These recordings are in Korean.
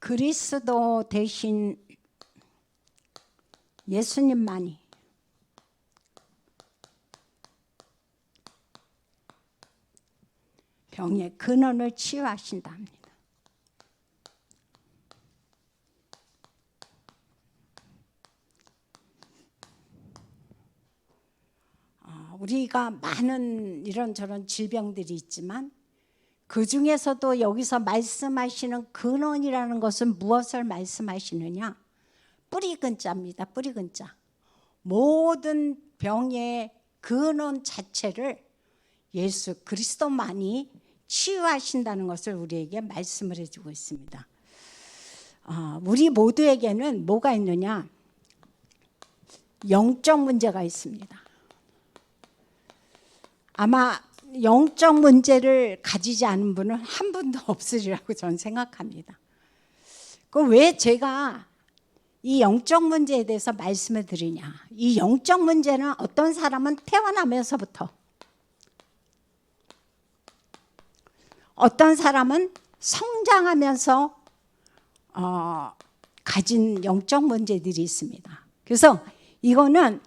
그리스도 대신 예수님만이 병의 근원을 치유하신다 합니다. 우리가 많은 이런저런 질병들이 있지만 그 중에서도 여기서 말씀하시는 근원이라는 것은 무엇을 말씀하시느냐? 뿌리 근자입니다. 뿌리 근자. 모든 병의 근원 자체를 예수 그리스도만이 치유하신다는 것을 우리에게 말씀을 해주고 있습니다. 우리 모두에게는 뭐가 있느냐? 영적 문제가 있습니다. 아마 영적 문제를 가지지 않은 분은 한 분도 없으리라고 저는 생각합니다. 그럼 왜 제가 이 영적 문제에 대해서 말씀을 드리냐? 이 영적 문제는 어떤 사람은 태어나면서부터, 어떤 사람은 성장하면서 가진 영적 문제들이 있습니다. 그래서 이거는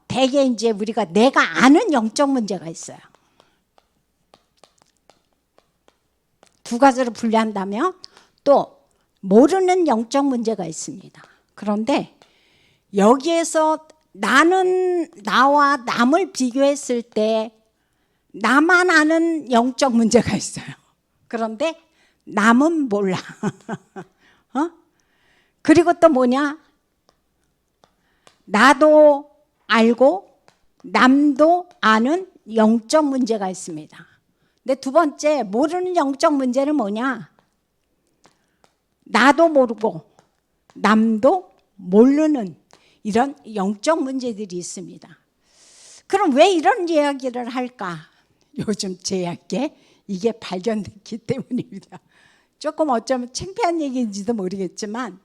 대개 이제 우리가 내가 아는 영적 문제가 있어요. 두 가지로 분류한다면 또 모르는 영적 문제가 있습니다. 그런데 여기에서 나는 나와 남을 비교했을 때 나만 아는 영적 문제가 있어요. 그런데 남은 몰라. 그리고 또 뭐냐? 나도 알고 남도 아는 영적 문제가 있습니다. 근데 두 번째 모르는 영적 문제는 뭐냐? 나도 모르고 남도 모르는 이런 영적 문제들이 있습니다. 그럼 왜 이런 이야기를 할까? 요즘 제약에 이게 발견됐기 때문입니다. 조금 어쩌면 창피한 얘기인지도 모르겠지만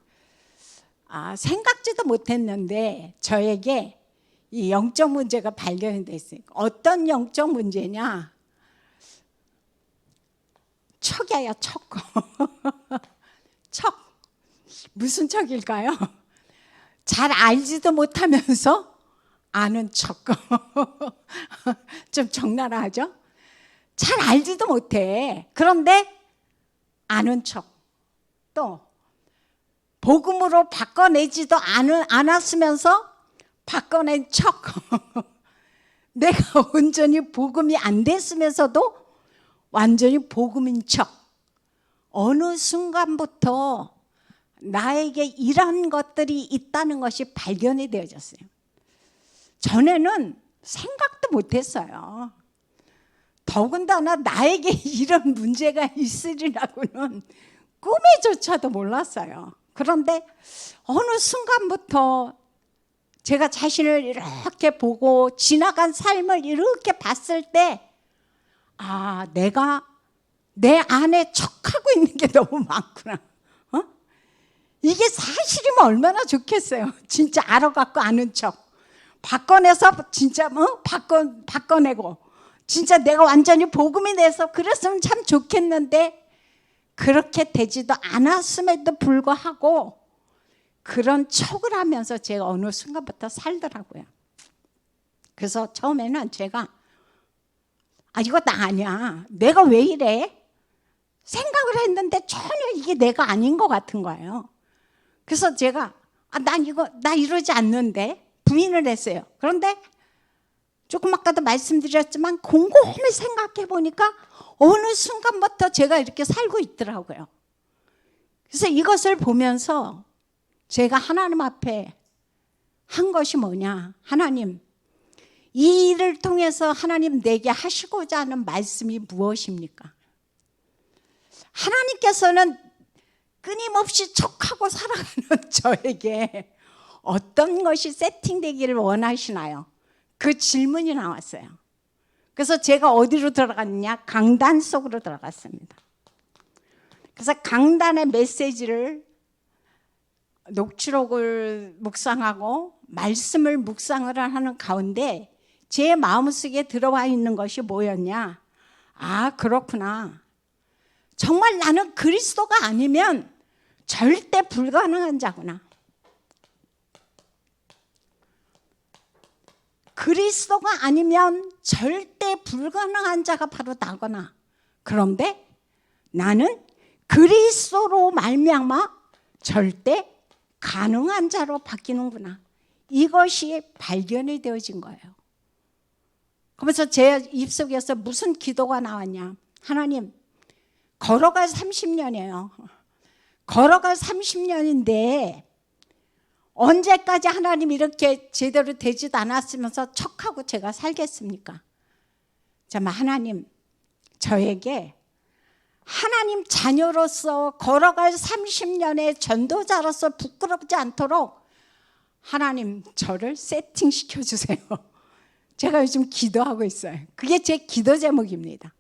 생각지도 못했는데 저에게 이 영적 문제가 발견이 됐어요. 어떤 영적 문제냐? 척이에요, 척. 척. 무슨 척일까요? 잘 알지도 못하면서 아는 척. 좀 적나라하죠? 잘 알지도 못해. 그런데 아는 척. 또 복음으로 바꿔내지도 않았으면서 바꿔낸 척. 내가 온전히 복음이 안 됐으면서도 완전히 복음인 척. 어느 순간부터 나에게 이런 것들이 있다는 것이 발견이 되어졌어요. 전에는 생각도 못했어요. 더군다나 나에게 이런 문제가 있으리라고는 꿈에조차도 몰랐어요. 그런데 어느 순간부터 제가 자신을 이렇게 보고 지나간 삶을 이렇게 봤을 때 내가 내 안에 척하고 있는 게 너무 많구나. 이게 사실이면 얼마나 좋겠어요. 진짜 알아갖고 아는 척. 바꿔내서 진짜 바꿔내고 진짜 내가 완전히 복음이 돼서 그랬으면 참 좋겠는데 그렇게 되지도 않았음에도 불구하고 그런 척을 하면서 제가 어느 순간부터 살더라고요. 그래서 처음에는 제가 이거 나 아니야. 내가 왜 이래? 생각을 했는데 전혀 이게 내가 아닌 것 같은 거예요. 그래서 제가 나 이러지 않는데 부인을 했어요. 그런데 조금 아까도 말씀드렸지만 곰곰이 생각해 보니까 어느 순간부터 제가 이렇게 살고 있더라고요. 그래서 이것을 보면서 제가 하나님 앞에 한 것이 뭐냐? 하나님, 이 일을 통해서 하나님 내게 하시고자 하는 말씀이 무엇입니까? 하나님께서는 끊임없이 척하고 살아가는 저에게 어떤 것이 세팅되기를 원하시나요? 그 질문이 나왔어요. 그래서 제가 어디로 들어갔냐? 강단 속으로 들어갔습니다. 그래서 강단의 메시지를 녹취록을 묵상하고 말씀을 묵상을 하는 가운데 제 마음속에 들어와 있는 것이 뭐였냐? 그렇구나. 정말 나는 그리스도가 아니면 절대 불가능한 자구나. 그리스도가 아니면 절대 불가능한 자가 바로 나거나, 그런데 나는 그리스도로 말미암아 절대 가능한 자로 바뀌는구나. 이것이 발견이 되어진 거예요. 그래서 제 입속에서 무슨 기도가 나왔냐. 하나님, 걸어갈 30년이에요. 걸어갈 30년인데 언제까지 하나님 이렇게 제대로 되지도 않았으면서 척하고 제가 살겠습니까? 정말 하나님, 저에게 하나님 자녀로서 걸어갈 30년의 전도자로서 부끄럽지 않도록 하나님 저를 세팅시켜 주세요. 제가 요즘 기도하고 있어요. 그게 제 기도 제목입니다.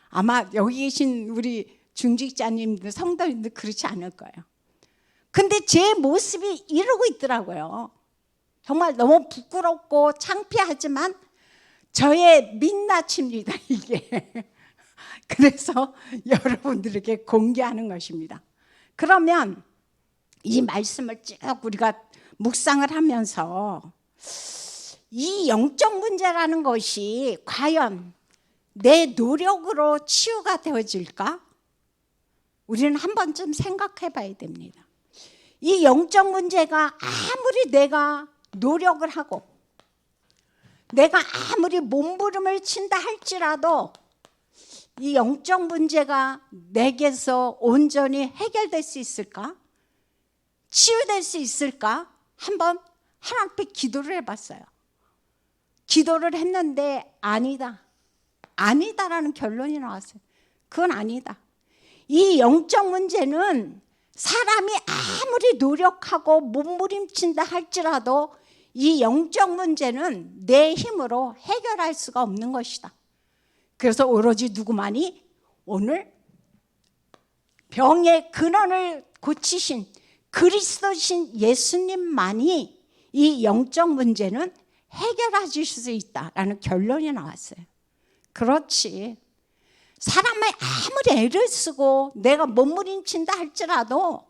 아마 여기 계신 우리 중직자님들, 성도님들 그렇지 않을 거예요. 근데 제 모습이 이러고 있더라고요. 정말 너무 부끄럽고 창피하지만 저의 민낯입니다, 이게. 그래서 여러분들에게 공개하는 것입니다. 그러면 이 말씀을 쭉 우리가 묵상을 하면서 이 영적 문제라는 것이 과연 내 노력으로 치유가 되어질까? 우리는 한 번쯤 생각해 봐야 됩니다. 이 영적 문제가 아무리 내가 노력을 하고 내가 아무리 몸부림을 친다 할지라도 이 영적 문제가 내게서 온전히 해결될 수 있을까? 치유될 수 있을까? 한번 하나님 앞에 기도를 해봤어요. 기도를 했는데 아니다. 아니다라는 결론이 나왔어요. 그건 아니다. 이 영적 문제는 사람이 아무리 노력하고 몸부림친다 할지라도 이 영적 문제는 내 힘으로 해결할 수가 없는 것이다. 그래서 오로지 누구만이 오늘 병의 근원을 고치신 그리스도신 예수님만이 이 영적 문제는 해결하실 수 있다라는 결론이 나왔어요. 그렇지. 사람이 아무리 애를 쓰고 내가 몸부림친다 할지라도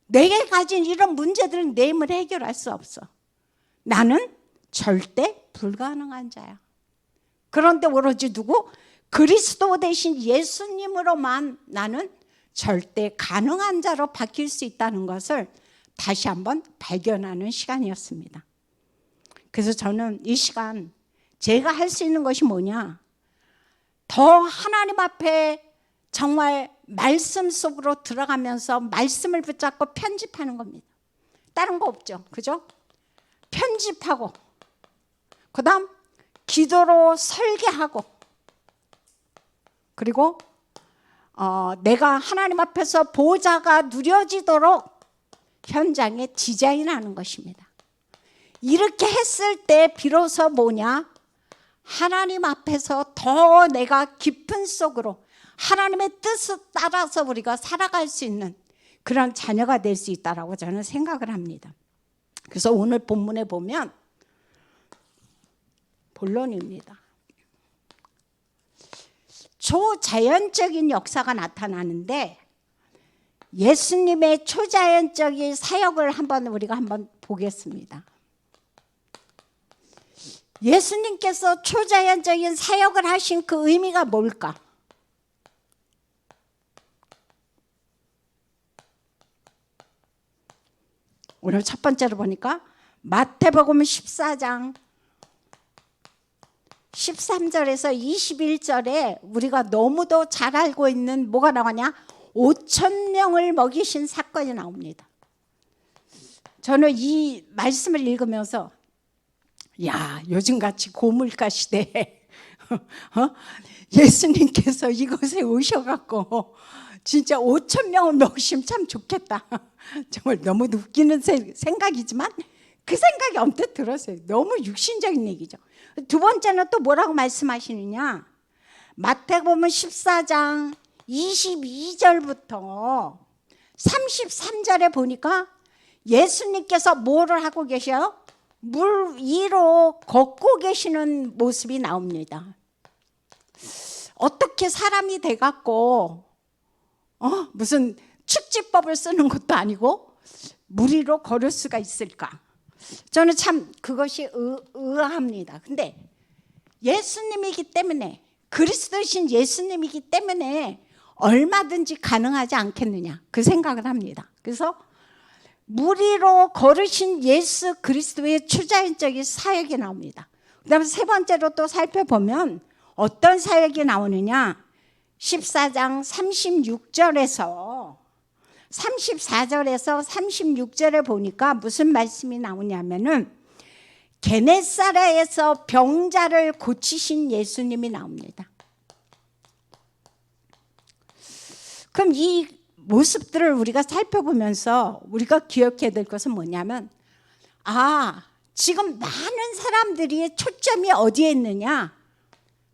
내게 가진 이런 문제들은 내 힘으로 해결할 수 없어. 나는 절대 불가능한 자야. 그런데 오로지 누구? 그리스도 대신 예수님으로만 나는 절대 가능한 자로 바뀔 수 있다는 것을 다시 한번 발견하는 시간이었습니다. 그래서 저는 이 시간 제가 할 수 있는 것이 뭐냐? 더 하나님 앞에 정말 말씀 속으로 들어가면서 말씀을 붙잡고 편집하는 겁니다. 다른 거 없죠. 그죠? 편집하고 그 다음 기도로 설계하고 그리고 내가 하나님 앞에서 보좌가 누려지도록 현장에 디자인하는 것입니다. 이렇게 했을 때 비로소 뭐냐? 하나님 앞에서 더 내가 깊은 속으로 하나님의 뜻을 따라서 우리가 살아갈 수 있는 그런 자녀가 될 수 있다라고 저는 생각을 합니다. 그래서 오늘 본문에 보면 본론입니다. 초자연적인 역사가 나타나는데 예수님의 초자연적인 사역을 우리가 한번 보겠습니다. 예수님께서 초자연적인 사역을 하신 그 의미가 뭘까? 오늘 첫 번째로 보니까 마태복음 14장 13절에서 21절에 우리가 너무도 잘 알고 있는 뭐가 나오냐? 5,000명을 먹이신 사건이 나옵니다. 저는 이 말씀을 읽으면서 야, 요즘같이 고물가 시대에 예수님께서 이곳에 오셔갖고 진짜 5,000명을 먹으시면 참 좋겠다. 정말 너무 웃기는 생각이지만 그 생각이 언뜻 들었어요. 너무 육신적인 얘기죠. 두 번째는 또 뭐라고 말씀하시느냐? 마태복음 14장 22절부터 33절에 보니까 예수님께서 뭐를 하고 계셔요? 물 위로 걷고 계시는 모습이 나옵니다. 어떻게 사람이 돼갖고 무슨 축지법을 쓰는 것도 아니고 무리로 걸을 수가 있을까? 저는 참 그것이 의아합니다. 근데 예수님이기 때문에, 그리스도이신 예수님이기 때문에 얼마든지 가능하지 않겠느냐, 그 생각을 합니다. 그래서 무리로 걸으신 예수 그리스도의 추자연적인 사역이 나옵니다. 그 다음에 세 번째로 또 살펴보면 어떤 사역이 나오느냐, 14장 36절에서 34절에서 36절에 보니까 무슨 말씀이 나오냐면은 게네사라에서 병자를 고치신 예수님이 나옵니다. 그럼 이 모습들을 우리가 살펴보면서 우리가 기억해야 될 것은 뭐냐면, 지금 많은 사람들이 초점이 어디에 있느냐?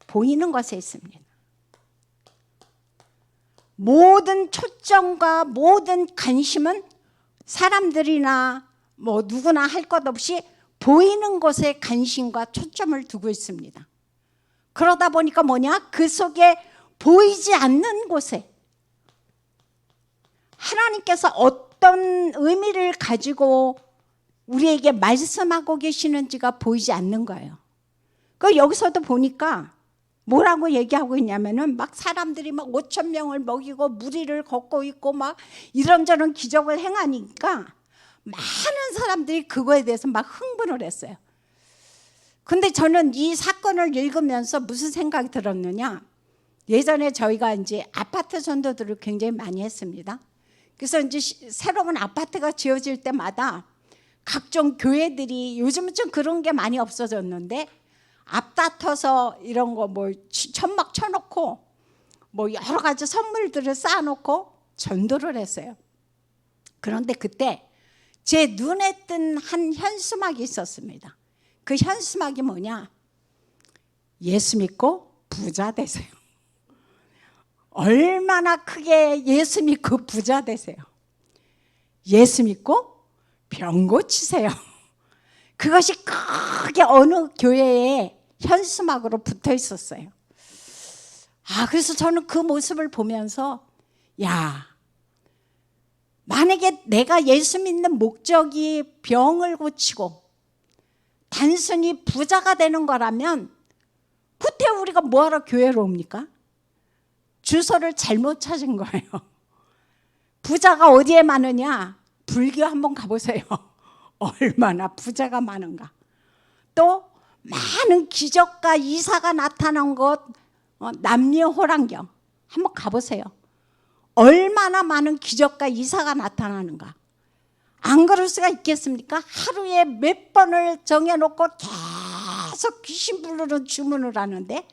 보이는 것에 있습니다. 모든 초점과 모든 관심은 사람들이나 뭐 누구나 할 것 없이 보이는 것에 관심과 초점을 두고 있습니다. 그러다 보니까 뭐냐? 그 속에 보이지 않는 곳에 하나님께서 어떤 의미를 가지고 우리에게 말씀하고 계시는지가 보이지 않는 거예요. 그 여기서도 보니까 뭐라고 얘기하고 있냐면은 막 사람들이 막 5천 명을 먹이고 무리를 걷고 있고 막 이런저런 기적을 행하니까 많은 사람들이 그거에 대해서 막 흥분을 했어요. 근데 저는 이 사건을 읽으면서 무슨 생각이 들었느냐? 예전에 저희가 이제 아파트 전도들을 굉장히 많이 했습니다. 그래서 이제 새로운 아파트가 지어질 때마다 각종 교회들이, 요즘은 좀 그런 게 많이 없어졌는데 앞다퉈서 이런 거 뭐 천막 쳐놓고 뭐 여러 가지 선물들을 쌓아놓고 전도를 했어요. 그런데 그때 제 눈에 뜬 한 현수막이 있었습니다. 그 현수막이 뭐냐? 예수 믿고 부자 되세요. 얼마나 크게 예수 믿고 부자 되세요. 예수 믿고 병 고치세요. 그것이 크게 어느 교회에 현수막으로 붙어 있었어요. 그래서 저는 그 모습을 보면서, 만약에 내가 예수 믿는 목적이 병을 고치고 단순히 부자가 되는 거라면 그때 우리가 뭐하러 교회로 옵니까? 주소를 잘못 찾은 거예요. 부자가 어디에 많으냐? 불교 한번 가보세요. 얼마나 부자가 많은가. 또 많은 기적과 이사가 나타난 곳, 남녀호랑경 한번 가보세요. 얼마나 많은 기적과 이사가 나타나는가. 안 그럴 수가 있겠습니까? 하루에 몇 번을 정해놓고 계속 귀신 부르는 주문을 하는데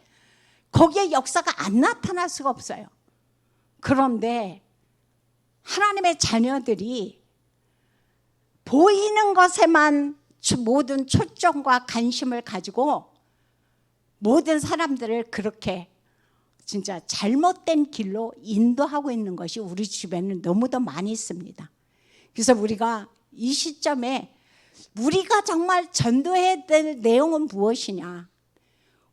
거기에 역사가 안 나타날 수가 없어요. 그런데 하나님의 자녀들이 보이는 것에만 모든 초점과 관심을 가지고 모든 사람들을 그렇게 진짜 잘못된 길로 인도하고 있는 것이 우리 주변에 너무도 많이 있습니다. 그래서 우리가 이 시점에 우리가 정말 전도해야 될 내용은 무엇이냐,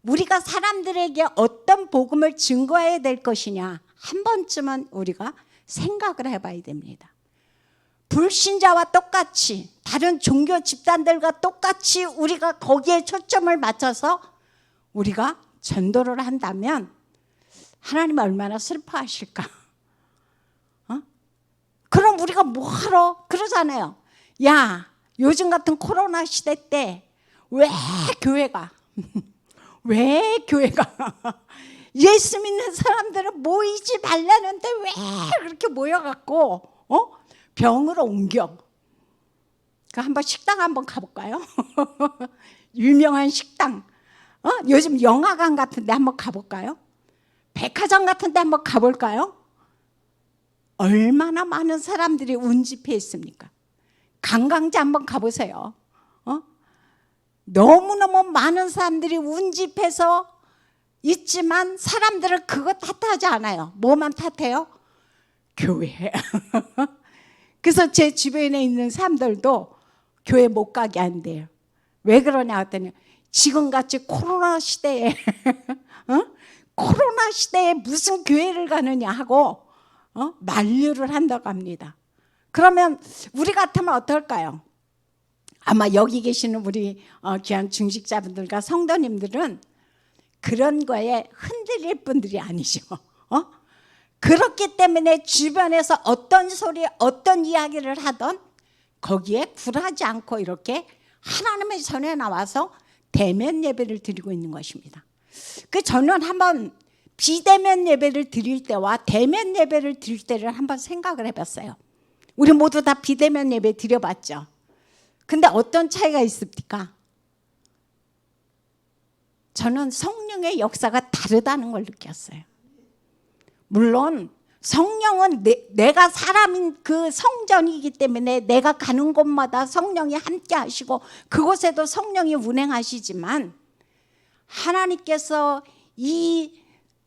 우리가 사람들에게 어떤 복음을 증거해야 될 것이냐, 한 번쯤은 우리가 생각을 해봐야 됩니다. 불신자와 똑같이, 다른 종교 집단들과 똑같이 우리가 거기에 초점을 맞춰서 우리가 전도를 한다면 하나님은 얼마나 슬퍼하실까? 그럼 우리가 뭐하러 그러잖아요. 요즘 같은 코로나 시대 때 왜 교회가 왜 교회가 예수 믿는 사람들은 모이지 말라는데 왜 그렇게 모여갖고 병으로 옮겨? 한번 식당 한번 가볼까요? 유명한 식당, 요즘 영화관 같은 데 한번 가볼까요? 백화점 같은 데 한번 가볼까요? 얼마나 많은 사람들이 운집해 있습니까? 관광지 한번 가보세요. 너무너무 많은 사람들이 운집해서 있지만 사람들은 그거 탓하지 않아요. 뭐만 탓해요? 교회. 그래서 제 주변에 있는 사람들도 교회 못 가게 한대요. 왜 그러냐 했더니 지금같이 코로나 시대에 코로나 시대에 무슨 교회를 가느냐 하고 만류를 한다고 합니다. 그러면 우리 같으면 어떨까요? 아마 여기 계시는 우리 귀한 중직자분들과 성도님들은 그런 거에 흔들릴 분들이 아니죠. 그렇기 때문에 주변에서 어떤 소리, 어떤 이야기를 하던 거기에 굴하지 않고 이렇게 하나님의 전에 나와서 대면 예배를 드리고 있는 것입니다. 저는 한번 비대면 예배를 드릴 때와 대면 예배를 드릴 때를 한번 생각을 해봤어요. 우리 모두 다 비대면 예배 드려봤죠. 근데 어떤 차이가 있습니까? 저는 성령의 역사가 다르다는 걸 느꼈어요. 물론 성령은 내가 사람인 그 성전이기 때문에 내가 가는 곳마다 성령이 함께 하시고 그곳에도 성령이 운행하시지만 하나님께서 이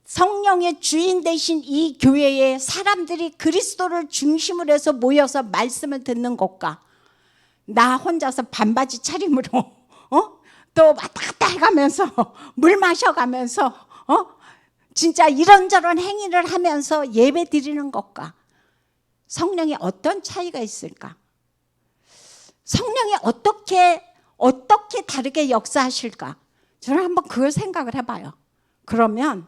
성령의 주인 되신 이 교회에 사람들이 그리스도를 중심으로 해서 모여서 말씀을 듣는 것과 나 혼자서 반바지 차림으로 또 왔다 갔다 해가면서 물 마셔가면서 진짜 이런저런 행위를 하면서 예배 드리는 것과 성령이 어떤 차이가 있을까? 성령이 어떻게 다르게 역사하실까? 저는 한번 그걸 생각을 해봐요. 그러면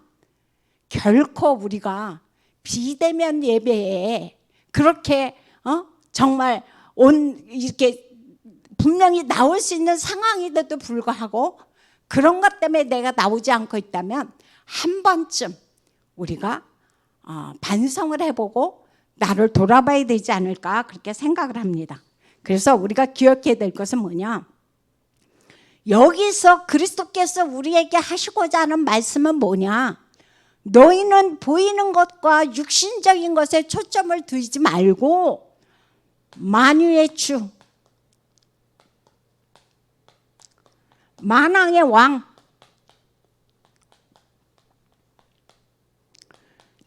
결코 우리가 비대면 예배에 그렇게 정말 이렇게 분명히 나올 수 있는 상황인데도 불구하고 그런 것 때문에 내가 나오지 않고 있다면 한 번쯤 우리가 반성을 해보고 나를 돌아봐야 되지 않을까 그렇게 생각을 합니다. 그래서 우리가 기억해야 될 것은 뭐냐? 여기서 그리스도께서 우리에게 하시고자 하는 말씀은 뭐냐? 너희는 보이는 것과 육신적인 것에 초점을 두지 말고 만유의 주, 만왕의 왕,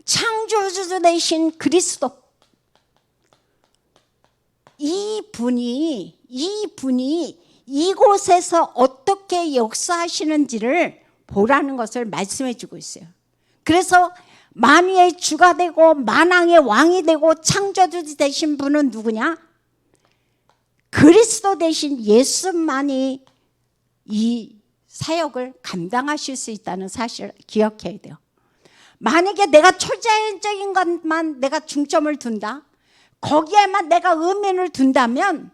창조주 되신 그리스도, 이분이 이곳에서 어떻게 역사하시는지를 보라는 것을 말씀해 주고 있어요. 그래서 만유의 주가 되고 만왕의 왕이 되고 창조주 되신 분은 누구냐? 그리스도 되신 예수만이 이 사역을 감당하실 수 있다는 사실을 기억해야 돼요. 만약에 내가 초자연적인 것만 내가 중점을 둔다, 거기에만 내가 의미를 둔다면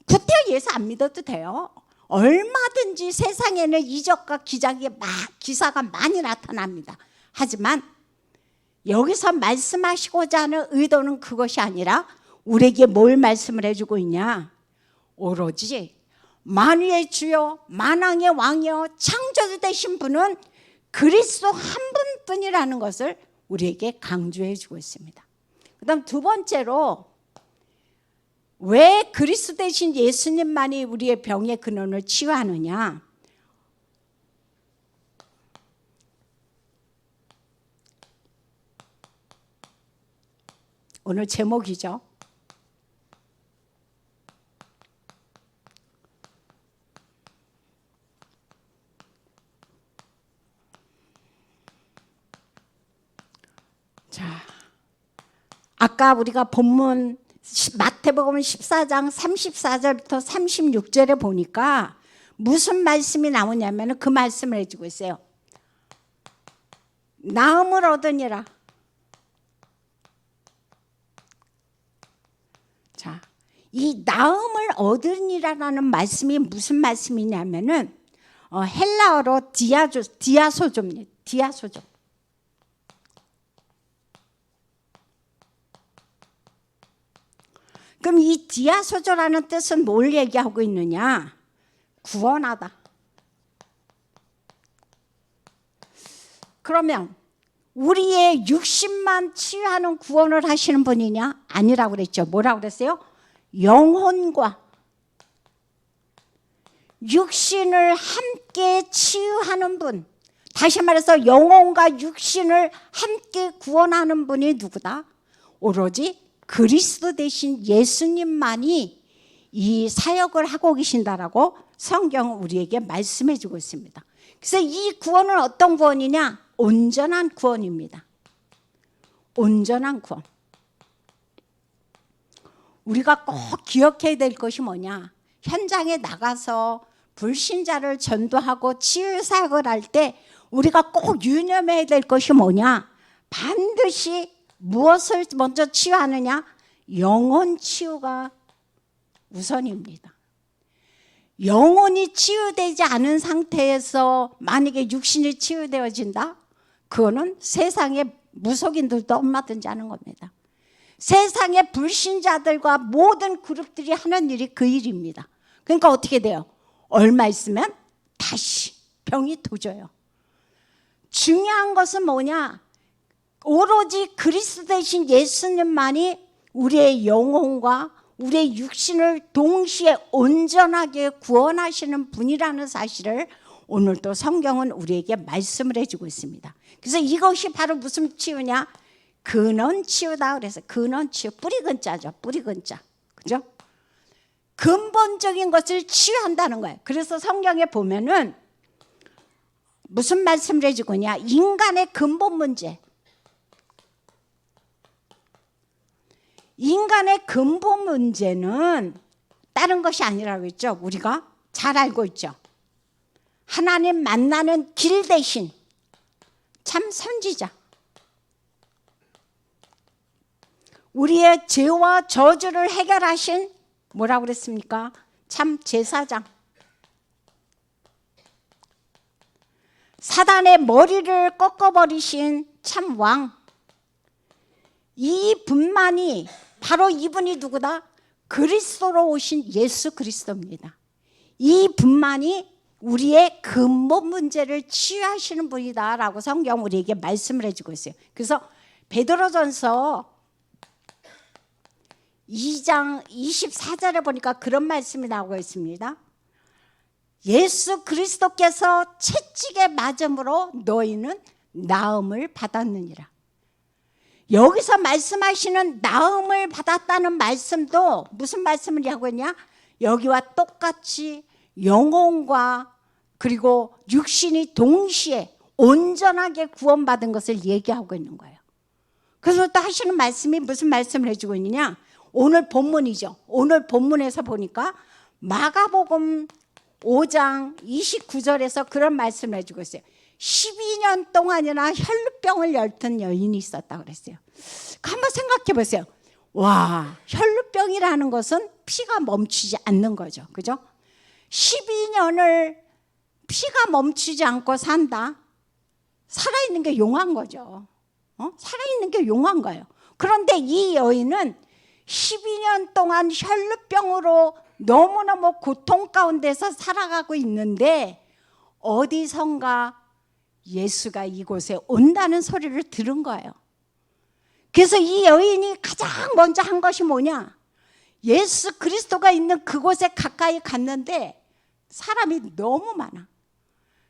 구태 예수 안 믿어도 돼요. 얼마든지 세상에는 이적과 기사가 많이 나타납니다. 하지만 여기서 말씀하시고자 하는 의도는 그것이 아니라 우리에게 뭘 말씀을 해주고 있냐? 오로지 만유의 주여 만왕의 왕이여 창조주 되신 분은 그리스도 한 분뿐이라는 것을 우리에게 강조해 주고 있습니다. 그 다음 두 번째로 왜 그리스도 되신 예수님만이 우리의 병의 근원을 치유하느냐? 오늘 제목이죠. 자, 아까 우리가 본문 마태복음 14장 34절부터 36절에 보니까 무슨 말씀이 나오냐면 그 말씀을 해주고 있어요. 나음을 얻으니라. 자, 이 나음을 얻으니라라는 말씀이 무슨 말씀이냐면은 헬라어로 디아소조입니다. 디아소조. 그럼 이 디아소조라는 뜻은 뭘 얘기하고 있느냐? 구원하다. 그러면 우리의 육신만 치유하는 구원을 하시는 분이냐? 아니라고 그랬죠. 뭐라고 그랬어요? 영혼과 육신을 함께 치유하는 분. 다시 말해서 영혼과 육신을 함께 구원하는 분이 누구다? 오로지 그리스도 되신 예수님만이 이 사역을 하고 계신다라고 성경은 우리에게 말씀해 주고 있습니다. 그래서 이 구원은 어떤 구원이냐? 온전한 구원입니다. 온전한 구원. 우리가 꼭 기억해야 될 것이 뭐냐? 현장에 나가서 불신자를 전도하고 치유 사역을 할 때 우리가 꼭 유념해야 될 것이 뭐냐? 반드시 무엇을 먼저 치유하느냐? 영혼 치유가 우선입니다. 영혼이 치유되지 않은 상태에서 만약에 육신이 치유되어진다? 그거는 세상의 무속인들도 얼마든지 하는 겁니다. 세상의 불신자들과 모든 그룹들이 하는 일이 그 일입니다. 그러니까 어떻게 돼요? 얼마 있으면 다시 병이 도져요. 중요한 것은 뭐냐? 오로지 그리스도 되신 예수님만이 우리의 영혼과 우리의 육신을 동시에 온전하게 구원하시는 분이라는 사실을 오늘도 성경은 우리에게 말씀을 해주고 있습니다. 그래서 이것이 바로 무슨 치유냐? 근원 치유다. 그래서 근원 치유, 뿌리 근자죠. 뿌리 근자. 그죠? 근본적인 것을 치유한다는 거예요. 그래서 성경에 보면은 무슨 말씀을 해주고 있냐? 인간의 근본 문제. 인간의 근본 문제는 다른 것이 아니라고 했죠. 우리가 잘 알고 있죠. 하나님 만나는 길 대신 참 선지자, 우리의 죄와 저주를 해결하신 뭐라고 그랬습니까? 참 제사장, 사단의 머리를 꺾어버리신 참 왕, 이 분만이 바로 이분이 누구다? 그리스도로 오신 예수 그리스도입니다. 이 분만이 우리의 근본 문제를 치유하시는 분이다라고 성경 우리에게 말씀을 해주고 있어요. 그래서 베드로전서 2장 24절에 보니까 그런 말씀이 나오고 있습니다. 예수 그리스도께서 채찍에 맞음으로 너희는 나음을 받았느니라. 여기서 말씀하시는 나음을 받았다는 말씀도 무슨 말씀을 하고 있냐? 여기와 똑같이 영혼과 그리고 육신이 동시에 온전하게 구원받은 것을 얘기하고 있는 거예요. 그래서 또 하시는 말씀이 무슨 말씀을 해주고 있느냐? 오늘 본문이죠. 오늘 본문에서 보니까 마가복음 5장 29절에서 그런 말씀을 해주고 있어요. 12년 동안이나 혈루병을 앓던 여인이 있었다고 그랬어요. 한번 생각해 보세요. 와, 혈루병이라는 것은 피가 멈추지 않는 거죠. 그죠? 12년을 피가 멈추지 않고 산다. 살아있는 게 용한 거죠. 살아있는 게 용한 거예요. 그런데 이 여인은 12년 동안 혈루병으로 너무너무 고통 가운데서 살아가고 있는데 어디선가 예수가 이곳에 온다는 소리를 들은 거예요. 그래서 이 여인이 가장 먼저 한 것이 뭐냐? 예수 그리스도가 있는 그곳에 가까이 갔는데 사람이 너무 많아.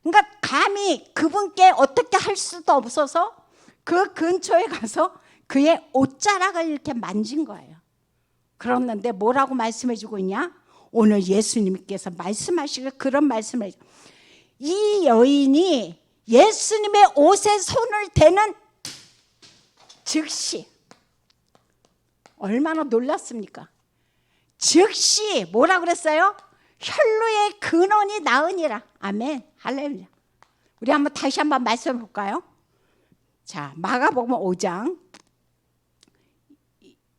그러니까 감히 그분께 어떻게 할 수도 없어서 그 근처에 가서 그의 옷자락을 이렇게 만진 거예요. 그랬는데 뭐라고 말씀해 주고 있냐? 오늘 예수님께서 말씀하시길 그런 말씀을 해줘. 이 여인이 예수님의 옷에 손을 대는 즉시 얼마나 놀랐습니까? 즉시 뭐라 그랬어요? 혈루의 근원이 나으니라. 아멘. 할렐루야. 우리 한번 다시 한번 말씀해 볼까요? 자, 마가복음 5장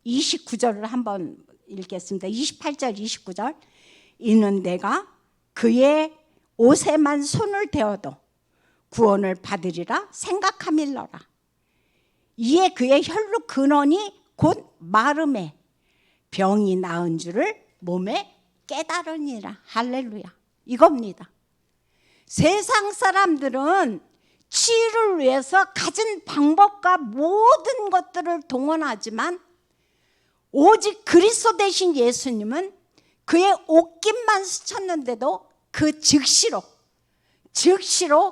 29절을 한번 읽겠습니다. 28절 29절. 이는 내가 그의 옷에만 손을 대어도 구원을 받으리라 생각함일러라. 이에 그의 혈루 근원이 곧 마름에 병이 나은 줄을 몸에 깨달으니라. 할렐루야. 이겁니다. 세상 사람들은 치유를 위해서 가진 방법과 모든 것들을 동원하지만 오직 그리스도 되신 예수님은 그의 옷깃만 스쳤는데도 그 즉시로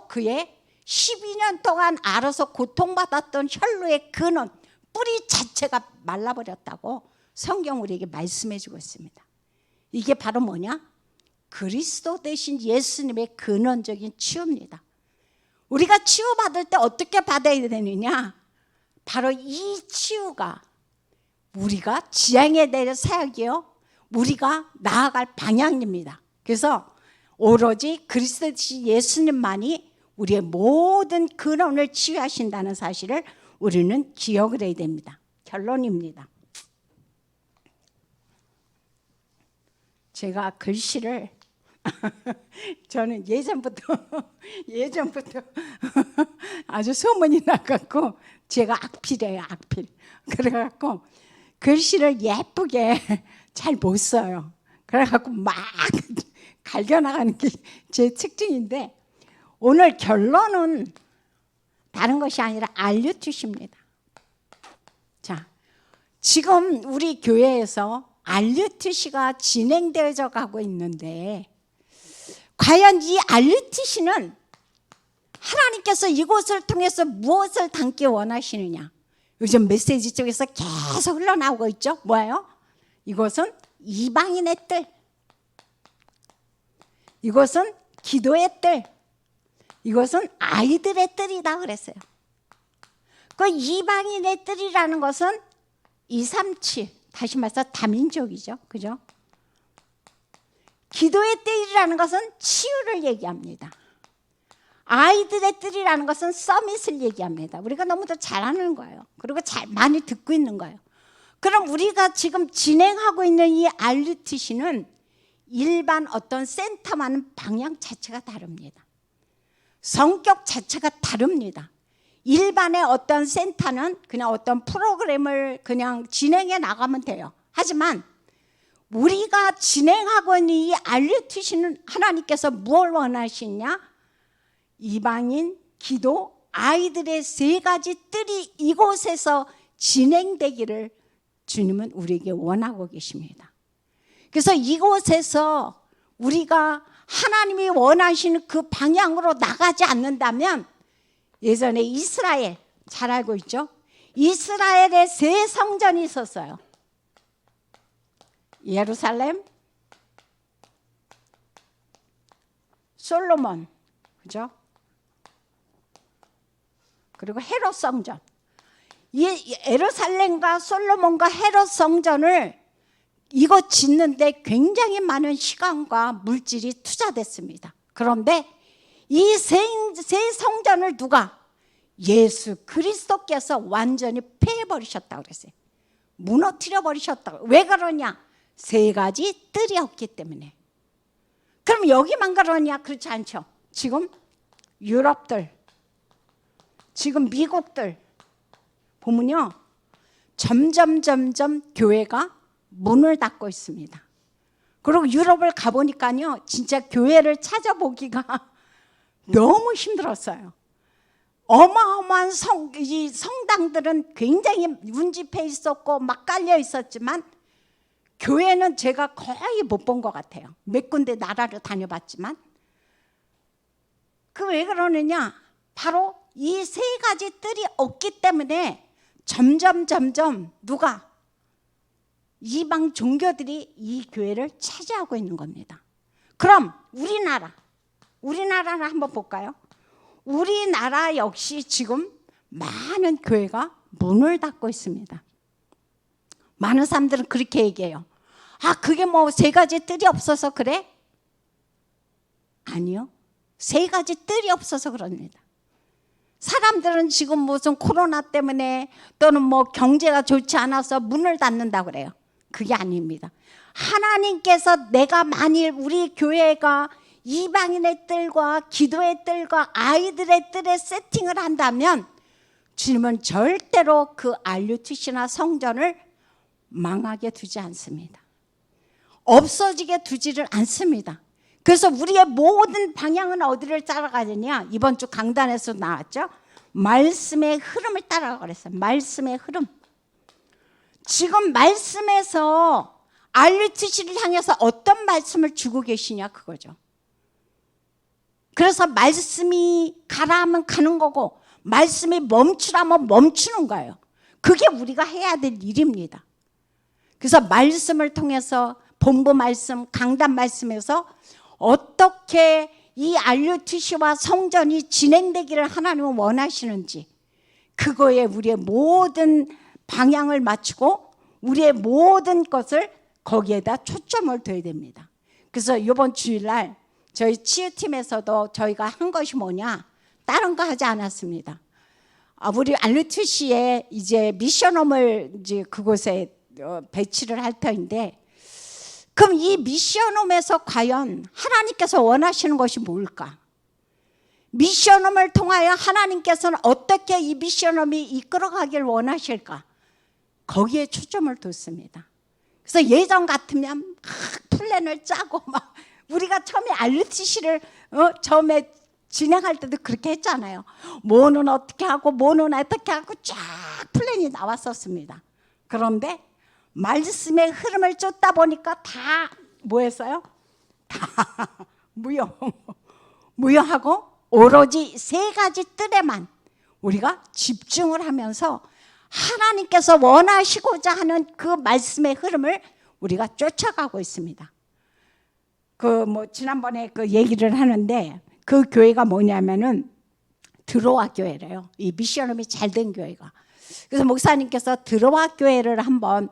그의 12년 동안 앓아서 고통받았던 혈루의 근원, 뿌리 자체가 말라버렸다고 성경 우리에게 말씀해 주고 있습니다. 이게 바로 뭐냐? 그리스도 되신 예수님의 근원적인 치유입니다. 우리가 치유받을 때 어떻게 받아야 되느냐? 바로 이 치유가 우리가 지향해야 될 사역이요, 우리가 나아갈 방향입니다. 그래서 오로지 그리스도 예수님만이 우리의 모든 근원을 치유하신다는 사실을 우리는 기억을 해야 됩니다. 결론입니다. 제가 글씨를 저는 예전부터 아주 소문이 나갖고 제가 악필이에요, 악필. 그래갖고 글씨를 예쁘게 잘 못 써요. 그래갖고 막 갈겨나가는 게 제 특징인데, 오늘 결론은 다른 것이 아니라 알류티시입니다. 자, 지금 우리 교회에서 알류티시가 진행되어져 가고 있는데, 과연 이 알류티시는 하나님께서 이곳을 통해서 무엇을 담기 원하시느냐? 요즘 메시지 쪽에서 계속 흘러나오고 있죠. 뭐예요? 이것은 이방인의 뜰, 이것은 기도의 뜰, 이것은 아이들의 뜰이다 그랬어요. 그 이방인의 뜰이라는 것은 237, 다시 말해서 다민족이죠. 그죠? 기도의 뜰이라는 것은 치유를 얘기합니다. 아이들의 뜰이라는 것은 서밋을 얘기합니다. 우리가 너무도 잘 아는 거예요. 그리고 잘 많이 듣고 있는 거예요. 그럼 우리가 지금 진행하고 있는 이 RUTC는 일반 어떤 센터와는 방향 자체가 다릅니다. 성격 자체가 다릅니다. 일반의 어떤 센터는 그냥 어떤 프로그램을 그냥 진행해 나가면 돼요. 하지만 우리가 진행하고 있는 이 RUTC는 하나님께서 무엇을 원하시냐? 이방인, 기도, 아이들의 세 가지 뜰이 이곳에서 진행되기를 주님은 우리에게 원하고 계십니다. 그래서 이곳에서 우리가 하나님이 원하시는 그 방향으로 나가지 않는다면, 예전에 이스라엘 잘 알고 있죠? 이스라엘에 세 성전이 있었어요. 예루살렘, 솔로몬, 그죠? 그리고 헤롯 성전. 이 예루살렘과 솔로몬과 헤롯 성전을 이거 짓는데 굉장히 많은 시간과 물질이 투자됐습니다. 그런데 이 세 성전을 누가? 예수 그리스도께서 완전히 폐해버리셨다고 그랬어요. 무너뜨려 버리셨다고. 왜 그러냐? 세 가지 뜰이 없기 때문에. 그럼 여기만 그러냐? 그렇지 않죠. 지금 유럽들, 지금 미국들 보면요, 점점 교회가 문을 닫고 있습니다. 그리고 유럽을 가보니까요, 진짜 교회를 찾아보기가 너무 힘들었어요. 어마어마한 이 성당들은 굉장히 운집해 있었고 막 깔려 있었지만, 교회는 제가 거의 못 본 것 같아요. 몇 군데 나라를 다녀봤지만. 그 왜 그러느냐? 바로 이 세 가지 뜰이 없기 때문에 점점 누가? 이방 종교들이 이 교회를 차지하고 있는 겁니다. 그럼 우리나라를 한번 볼까요? 우리나라 역시 지금 많은 교회가 문을 닫고 있습니다. 많은 사람들은 그렇게 얘기해요. 아, 그게 뭐 세 가지 뜰이 없어서 그래? 아니요. 세 가지 뜰이 없어서 그럽니다. 사람들은 지금 무슨 코로나 때문에 또는 뭐 경제가 좋지 않아서 문을 닫는다고 그래요. 그게 아닙니다. 하나님께서 내가 만일 우리 교회가 이방인의 뜰과 기도의 뜰과 아이들의 뜰에 세팅을 한다면, 주님은 절대로 그 RUTC나 성전을 망하게 두지 않습니다. 없어지게 두지를 않습니다. 그래서 우리의 모든 방향은 어디를 따라가느냐? 이번 주 강단에서 나왔죠? 말씀의 흐름을 따라가 그랬어요. 말씀의 흐름. 지금 말씀에서 RUTC를 향해서 어떤 말씀을 주고 계시냐, 그거죠. 그래서 말씀이 가라 하면 가는 거고, 말씀이 멈추라면 멈추는 거예요. 그게 우리가 해야 될 일입니다. 그래서 말씀을 통해서, 본부 말씀, 강단 말씀에서 어떻게 이 RUTC와 성전이 진행되기를 하나님은 원하시는지, 그거에 우리의 모든 방향을 맞추고 우리의 모든 것을 거기에다 초점을 둬야 됩니다. 그래서 이번 주일날 저희 치유팀에서도 저희가 한 것이 뭐냐, 다른 거 하지 않았습니다. 우리 알루트시에 이제 미션홈을 이제 그곳에 배치를 할 터인데, 그럼 이 미션홈에서 과연 하나님께서 원하시는 것이 뭘까? 미션홈을 통하여 하나님께서는 어떻게 이 미션홈이 이끌어가길 원하실까? 거기에 초점을 뒀습니다. 그래서 예전 같으면 막 플랜을 짜고 막 우리가 처음에 알루트시를 처음에 진행할 때도 그렇게 했잖아요. 뭐는 어떻게 하고 뭐는 어떻게 하고 쫙 플랜이 나왔었습니다. 그런데 말씀의 흐름을 쫓다 보니까 다 뭐했어요? 다 무효하고 오로지 세 가지 뜰에만 우리가 집중을 하면서 하나님께서 원하시고자 하는 그 말씀의 흐름을 우리가 쫓아가고 있습니다. 지난번에 그 얘기를 하는데, 그 교회가 뭐냐면은 드로아 교회래요. 이 미션홈이 잘 된 교회가. 그래서 목사님께서 드로아 교회를 한번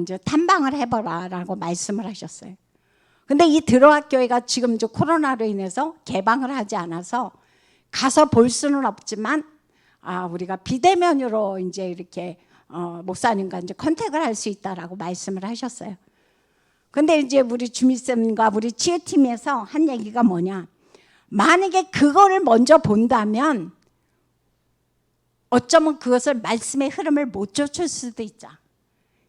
이제 탐방을 해보라라고 말씀을 하셨어요. 근데 이 드로아 교회가 지금 이제 코로나로 인해서 개방을 하지 않아서 가서 볼 수는 없지만, 우리가 비대면으로 이제 이렇게 목사님과 이제 컨택을 할 수 있다라고 말씀을 하셨어요. 근데 이제 우리 주미쌤과 우리 치유팀에서 한 얘기가 뭐냐, 만약에 그거를 먼저 본다면 어쩌면 그것을 말씀의 흐름을 못 쫓을 수도 있죠.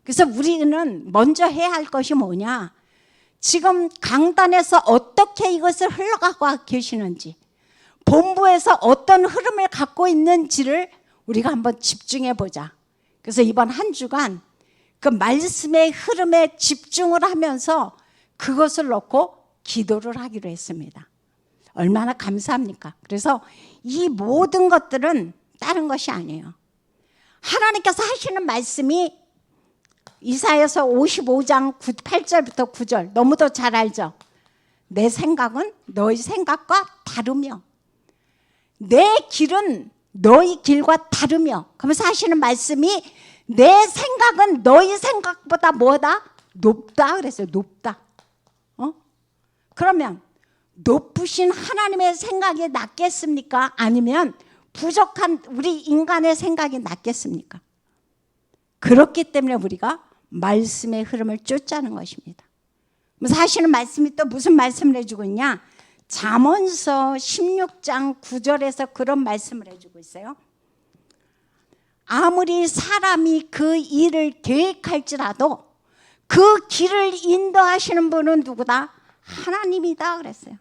그래서 우리는 먼저 해야 할 것이 뭐냐, 지금 강단에서 어떻게 이것을 흘러가고 계시는지, 본부에서 어떤 흐름을 갖고 있는지를 우리가 한번 집중해 보자. 그래서 이번 한 주간 그 말씀의 흐름에 집중을 하면서 그것을 놓고 기도를 하기로 했습니다. 얼마나 감사합니까? 그래서 이 모든 것들은 다른 것이 아니에요. 하나님께서 하시는 말씀이 이사야서 55장 8절부터 9절 너무도 잘 알죠? 내 생각은 너희 생각과 다르며 내 길은 너희 길과 다르며, 그러면서 하시는 말씀이 내 생각은 너희 생각보다 뭐다? 높다 그랬어요. 높다. 그러면 높으신 하나님의 생각이 낫겠습니까? 아니면 부족한 우리 인간의 생각이 낫겠습니까? 그렇기 때문에 우리가 말씀의 흐름을 쫓자는 것입니다. 그래서 하시는 말씀이 또 무슨 말씀을 해주고 있냐? 잠언서 16장 9절에서 그런 말씀을 해주고 있어요. 아무리 사람이 그 일을 계획할지라도 그 길을 인도하시는 분은 누구다? 하나님이다 그랬어요.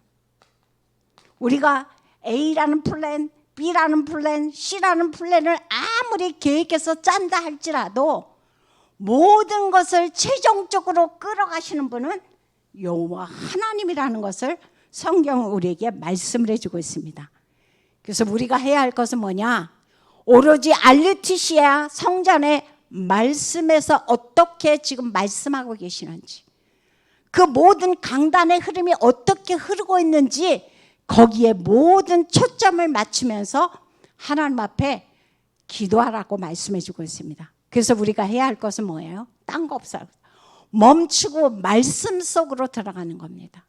우리가 A라는 플랜, B라는 플랜, C라는 플랜을 아무리 계획해서 짠다 할지라도 모든 것을 최종적으로 끌어가시는 분은 여호와 하나님이라는 것을 성경은 우리에게 말씀을 해주고 있습니다. 그래서 우리가 해야 할 것은 뭐냐? 오로지 알루티시아 성전의 말씀에서 어떻게 지금 말씀하고 계시는지, 그 모든 강단의 흐름이 어떻게 흐르고 있는지 거기에 모든 초점을 맞추면서 하나님 앞에 기도하라고 말씀해 주고 있습니다. 그래서 우리가 해야 할 것은 뭐예요? 딴 거 없어요. 멈추고 말씀 속으로 들어가는 겁니다.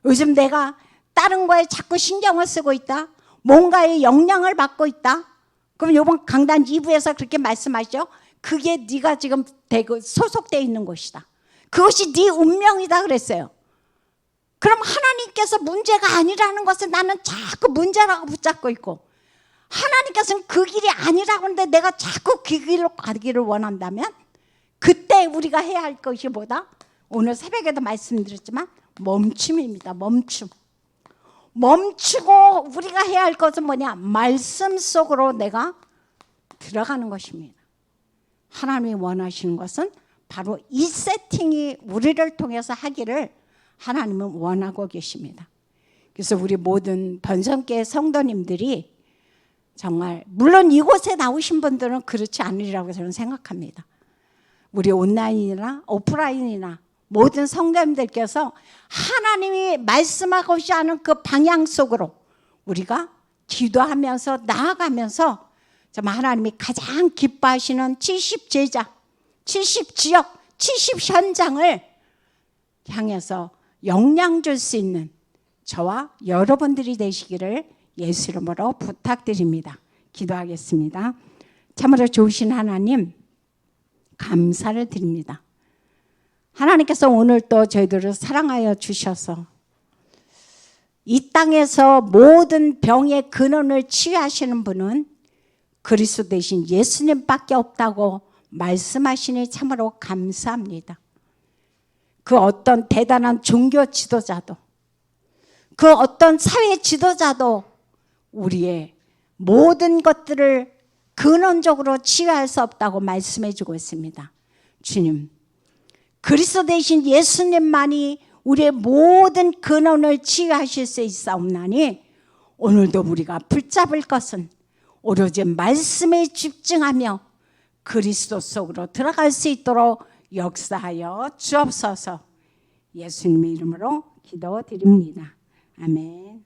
요즘 내가 다른 거에 자꾸 신경을 쓰고 있다, 뭔가에 영향을 받고 있다, 그럼 이번 강단 2부에서 그렇게 말씀하시죠. 그게 네가 지금 소속되어 있는 곳이다. 그것이 네 운명이다 그랬어요. 그럼 하나님께서 문제가 아니라는 것을 나는 자꾸 문제라고 붙잡고 있고, 하나님께서는 그 길이 아니라고 하는데 내가 자꾸 그 길로 가기를 원한다면, 그때 우리가 해야 할 것이 뭐다? 오늘 새벽에도 말씀드렸지만 멈춤입니다. 멈추고 우리가 해야 할 것은 뭐냐? 말씀 속으로 내가 들어가는 것입니다. 하나님이 원하시는 것은 바로 이 세팅이 우리를 통해서 하기를 하나님은 원하고 계십니다. 그래서 우리 모든 번성교회 성도님들이 정말, 물론 이곳에 나오신 분들은 그렇지 않으리라고 저는 생각합니다. 우리 온라인이나 오프라인이나 모든 성도님들께서 하나님이 말씀하고자 하는 그 방향 속으로 우리가 기도하면서 나아가면서 정말 하나님이 가장 기뻐하시는 70제자, 70지역, 70현장을 향해서 영향 줄 수 있는 저와 여러분들이 되시기를 예수 이름으로 부탁드립니다. 기도하겠습니다. 참으로 좋으신 하나님, 감사를 드립니다. 하나님께서 오늘 또 저희들을 사랑하여 주셔서 이 땅에서 모든 병의 근원을 치유하시는 분은 그리스도 되신 예수님밖에 없다고 말씀하시니 참으로 감사합니다. 그 어떤 대단한 종교 지도자도, 그 어떤 사회 지도자도 우리의 모든 것들을 근원적으로 치유할 수 없다고 말씀해 주고 있습니다. 주님, 그리스도 되신 예수님만이 우리의 모든 근원을 치유하실 수 있사옵나니 오늘도 우리가 붙잡을 것은 오로지 말씀에 집중하며 그리스도 속으로 들어갈 수 있도록 역사하여 주옵소서. 예수님의 이름으로 기도드립니다. 아멘.